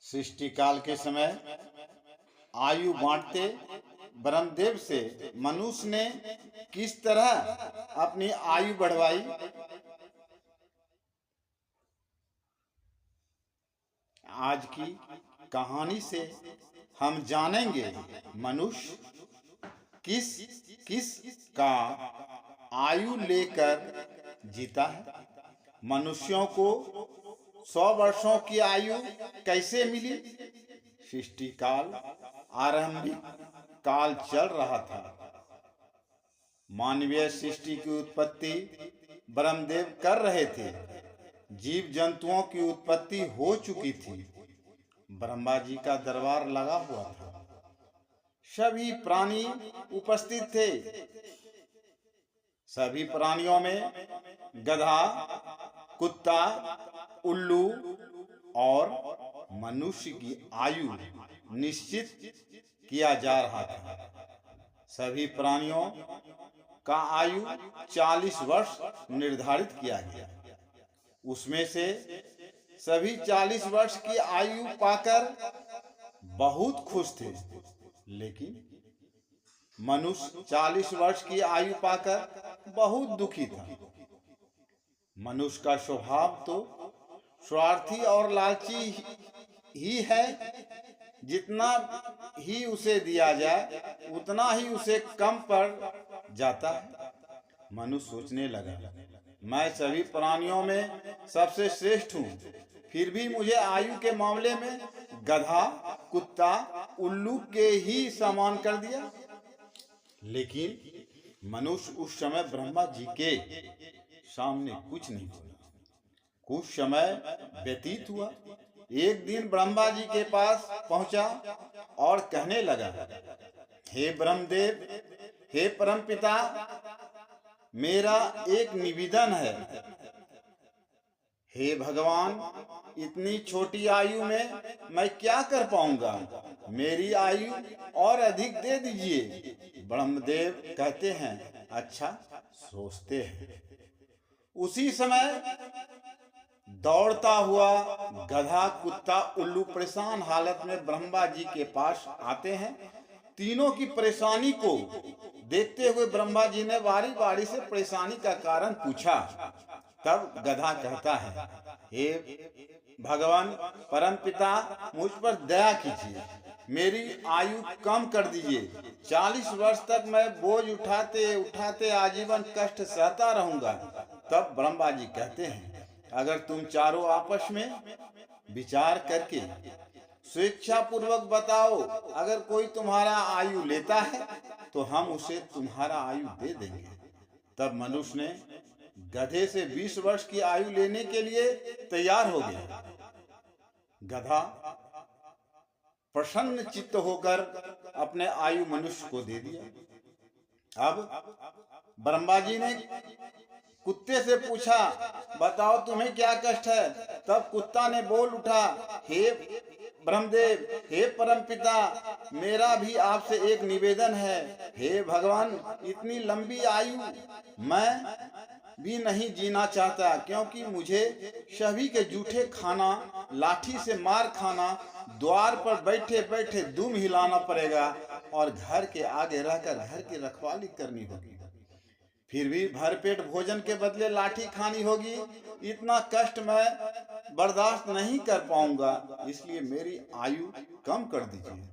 सृष्टि काल के समय आयु बांटते ब्रह्मदेव से मनुष्य ने किस तरह अपनी आयु बढ़वाई। आज की कहानी से हम जानेंगे मनुष्य किस किस का आयु लेकर जीता है, मनुष्यों को 100 वर्षों की आयु कैसे मिली। सृष्टि काल आरंभिक काल चल रहा था। मानवीय सृष्टि की उत्पत्ति ब्रह्मदेव कर रहे थे। जीव जंतुओं की उत्पत्ति हो चुकी थी। ब्रह्मा जी का दरबार लगा हुआ था। सभी प्राणी उपस्थित थे। सभी प्राणियों में गधा, कुत्ता, उल्लू और मनुष्य की आयु निश्चित किया जा रहा था। सभी प्राणियों का आयु 40 वर्ष निर्धारित किया गया। उसमें से सभी 40 वर्ष की आयु पाकर बहुत खुश थे, लेकिन मनुष्य 40 वर्ष की आयु पाकर बहुत दुखी था। मनुष्य का स्वभाव तो स्वार्थी और लालची ही है। जितना ही उसे दिया जाए उतना ही उसे कम पड़ जाता है। मनुष्य सोचने लगा, मैं सभी प्राणियों में सबसे श्रेष्ठ हूँ, फिर भी मुझे आयु के मामले में गधा, कुत्ता, उल्लू के ही समान कर दिया। लेकिन मनुष्य उस समय ब्रह्मा जी के सामने कुछ नहीं बोला। कुछ समय व्यतीत हुआ। एक दिन ब्रह्मा जी के पास पहुंचा और कहने लगा, हे ब्रह्मदेव, हे परमपिता, मेरा एक निवेदन है। हे भगवान, इतनी छोटी आयु में मैं क्या कर पाऊंगा, मेरी आयु और अधिक दे दीजिए। ब्रह्मदेव कहते हैं, अच्छा, सोचते हैं। उसी समय दौड़ता हुआ गधा, कुत्ता, उल्लू परेशान हालत में ब्रह्मा जी के पास आते हैं। तीनों की परेशानी को देखते हुए ब्रह्मा जी ने बारी बारी से परेशानी का कारण पूछा। तब गधा कहता है, हे भगवान परमपिता, मुझ पर दया कीजिए, मेरी आयु कम कर दीजिए। 40 वर्ष तक मैं बोझ उठाते उठाते आजीवन कष्ट सहता रहूंगा। तब ब्रह्मा जी कहते हैं, अगर तुम चारों आपस में विचार करके स्वेच्छा पूर्वक बताओ, अगर कोई तुम्हारा आयु लेता है तो हम उसे तुम्हारा आयु दे देंगे। तब मनुष्य ने गधे से 20 वर्ष की आयु लेने के लिए तैयार हो गया। गधा प्रसन्न चित्त होकर अपने आयु मनुष्य को दे दिया। अब ब्रह्मा जी ने कुत्ते से पूछा, बताओ तुम्हें क्या कष्ट है। तब कुत्ता ने बोल उठा, हे ब्रह्मदेव, हे परमपिता, मेरा भी आपसे एक निवेदन है। हे भगवान, इतनी लंबी आयु मैं भी नहीं जीना चाहता, क्योंकि मुझे सभी के जूठे खाना, लाठी से मार खाना, द्वार पर बैठे बैठे दुम हिलाना पड़ेगा और घर के आगे रहकर घर की रखवाली करनी होगी। फिर भी भरपेट भोजन के बदले लाठी खानी होगी। इतना कष्ट मैं बर्दाश्त नहीं कर पाऊंगा, इसलिए मेरी आयु कम कर दीजिए।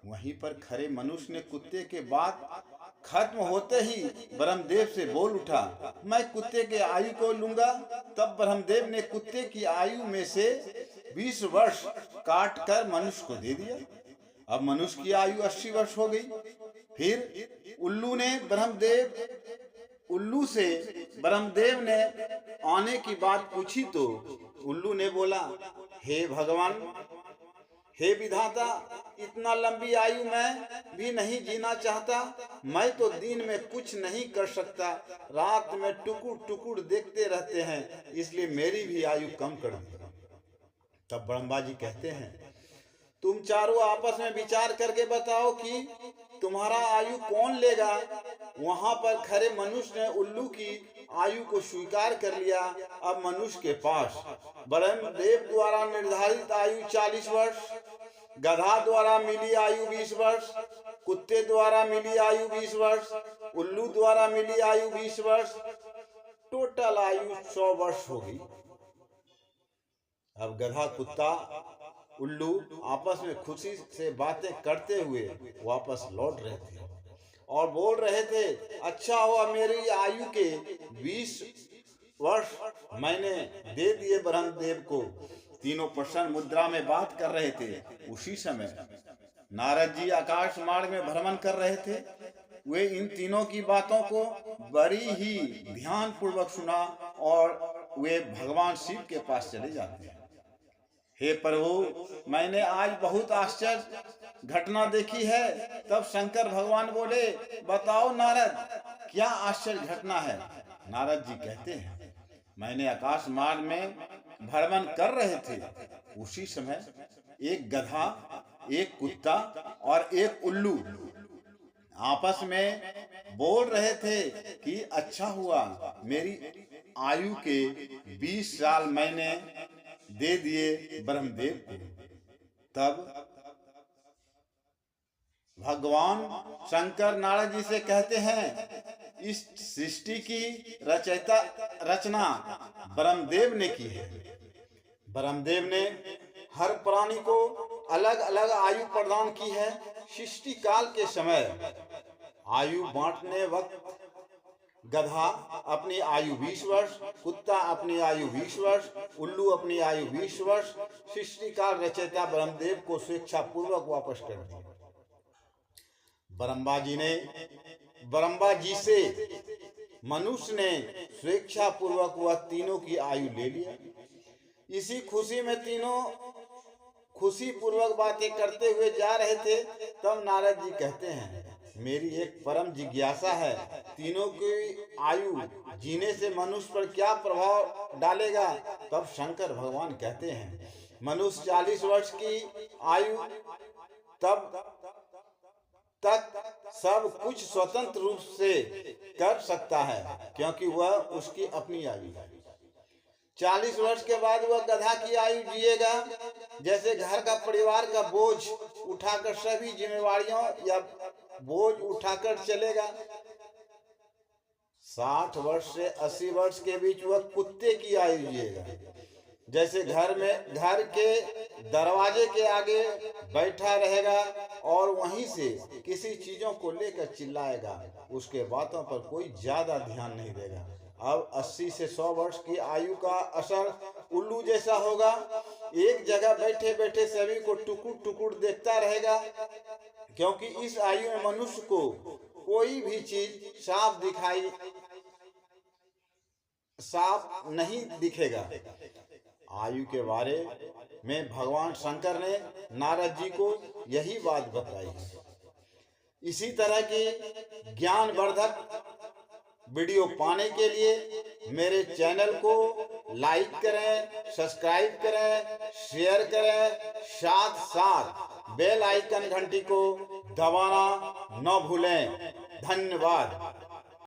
वहीं पर खड़े मनुष्य ने कुत्ते के बात खत्म होते ही ब्रह्मदेव से बोल उठा, मैं कुत्ते के आयु को लूंगा। तब ब्रह्मदेव ने कुत्ते की आयु में से 20 वर्ष काट कर मनुष्य को दे दिया। अब मनुष्य की आयु 80 वर्ष हो गई। फिर उल्लू से ब्रह्मदेव ने आने की बात पूछी तो उल्लू ने बोला, हे भगवान, हे विधाता, इतना लंबी आयु मैं भी नहीं जीना चाहता। मैं तो दिन में कुछ नहीं कर सकता, रात में टुकुर टुकुर देखते रहते हैं, इसलिए मेरी भी आयु कम कर दो। तब ब्रह्मा जी कहते हैं, तुम चारों आपस में विचार करके बताओ कि तुम्हारा आयु कौन लेगा। वहां पर खड़े मनुष्य ने उल्लू की आयु को स्वीकार कर लिया। अब मनुष्य के पास ब्रह्मदेव द्वारा निर्धारित आयु 40 वर्ष, गधा द्वारा मिली आयु 20 वर्ष, कुत्ते द्वारा मिली आयु 20 वर्ष, उल्लू द्वारा मिली आयु 20 वर्ष, टोटल आयु 100 वर्ष होगी। अब गधा, कुत्ता, उल्लू आपस में खुशी से बातें करते हुए वापस लौट रहे थे और बोल रहे थे, अच्छा हुआ मेरी आयु के 20 वर्ष मैंने दे दिए ब्रह्मदेव को। तीनों प्रसन्न मुद्रा में बात कर रहे थे। उसी समय नारद जी आकाश मार्ग में भ्रमण कर रहे थे। वे इन तीनों की बातों को बड़ी ही ध्यान पूर्वक सुना और वे भगवान शिव के पास चले जाते हैं। हे प्रभु, मैंने आज बहुत आश्चर्य घटना देखी है। तब शंकर भगवान बोले, बताओ नारद, क्या आश्चर्य घटना है? नारद जी कहते हैं, मैंने आकाश मार्ग में भ्रमण कर रहे थे। उसी समय एक गधा, एक कुत्ता और एक उल्लू आपस में बोल रहे थे कि अच्छा हुआ मेरी आयु के 20 साल मैंने दे दिए ब्रह्मदेव को। तब भगवान शंकर नारद जी से कहते हैं, इस सृष्टि की रचना ब्रह्मदेव ने की है। ब्रह्मदेव ने हर प्राणी को अलग अलग आयु प्रदान की है। सृष्टि काल के समय आयु बांटने वक्त गधा अपनी आयु 20 वर्ष, कुत्ता अपनी आयु 20 वर्ष, उल्लू अपनी आयु 20 वर्ष, सृष्टि काल रचयिता ब्रह्मदेव को स्वेच्छा पूर्वक वापस कर दिया। ब्रह्मा जी से मनुष्य ने स्वेच्छा पूर्वक वह तीनों की आयु ले लिया। इसी खुशी में तीनों खुशी पूर्वक बातें करते हुए जा रहे थे। तब नारद जी कहते हैं, मेरी एक परम जिज्ञासा है, तीनों की आयु जीने से मनुष्य पर क्या प्रभाव डालेगा? तब शंकर भगवान कहते हैं, मनुष्य 40 वर्ष की आयु तब तक सब कुछ स्वतंत्र रूप से कर सकता है, क्योंकि वह उसकी अपनी आयु है। 40 वर्ष के बाद वह गधा की आयु जिएगा। जैसे घर का परिवार का बोझ उठाकर, सभी जिम्मेवारियों या बोझ उठाकर चलेगा। 60 वर्ष से 80 वर्ष के बीच वह कुत्ते की आयु जिएगा। जैसे घर के दरवाजे के आगे बैठा रहेगा और वहीं से किसी चीजों को लेकर चिल्लाएगा, उसके बातों पर कोई ज्यादा ध्यान नहीं देगा। अब 80 से 100 वर्ष की आयु का असर उल्लू जैसा होगा। एक जगह बैठे बैठे सभी को टुकुर टुकुर देखता रहेगा, क्योंकि इस आयु में मनुष्य को कोई भी चीज साफ नहीं दिखेगा। आयु के बारे में भगवान शंकर ने नारद जी को यही बात बताई है। इसी तरह की ज्ञानवर्धक वीडियो पाने के लिए मेरे चैनल को लाइक करें, सब्सक्राइब करें, शेयर करें, साथ साथ बेल आइकन घंटी को दबाना न भूलें। धन्यवाद।